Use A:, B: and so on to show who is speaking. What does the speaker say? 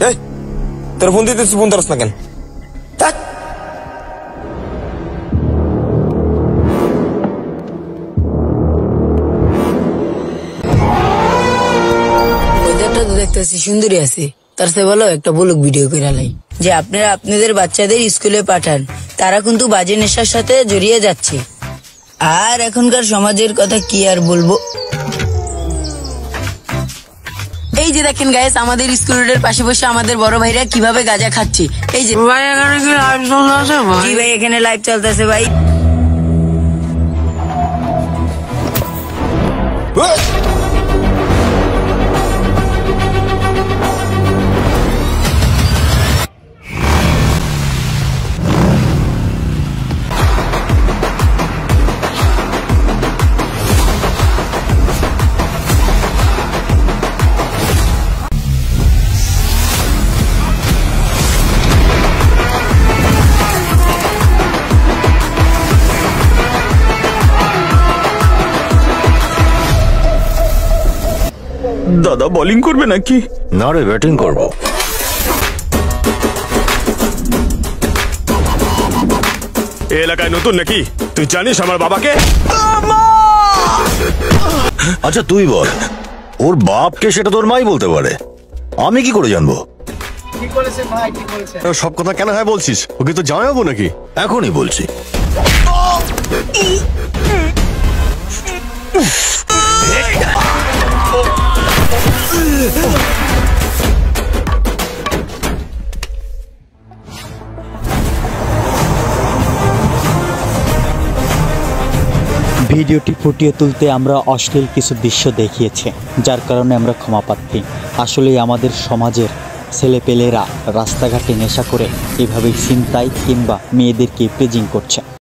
A: এই তোর ফোন দিতেছি, ফোন ধরস না কেন?
B: দেখতেছি সুন্দরী আছে, তার চেয়ে ভালো একটা ব্লগ ভিডিও করে লাই যে আপনারা আপনাদের বাচ্চাদের স্কুলে পাঠান, তারা কিন্তু বাজে নেশার সাথে জড়িয়ে যাচ্ছে। আর এখনকার সমাজের কথা কি আর বলবো। এই যে দেখেন গাইস, আমাদের স্কুল রোডের পাশে বসে আমাদের বড় ভাইরা কিভাবে গাঁজা খাচ্ছে। এই যে ভাই এখানে কি লাইভ চলতেছে? জি ভাই, এখানে লাইভ চলতেছে ভাই।
C: দাদা বোলিং করবে নাকি?
D: না রে, ব্যাটিং করব।
C: এই এলাকায় নতুন নাকি? তুই জানিস আমার বাবাকে?
D: আচ্ছা তুই বল, ওর বাপকে সেটা তোর মাই বলতে পারে, আমি কি করে জানবো?
E: সব কথা কেন হয় বলছিস? ওকে তো জানাবো নাকি?
D: এখনই বলছি।
F: ভিডিওটি ফুটিয়ে তুলতে আমরা অশ্লীল কিছু দৃশ্য দেখিয়েছি, যার কারণে আমরা ক্ষমা প্রার্থী। আসলেই আমাদের সমাজের ছেলেপেলেরা রাস্তাঘাটে নেশা করে এভাবেই ছিনতাই কিংবা মেয়েদেরকে প্রেজিং করছে।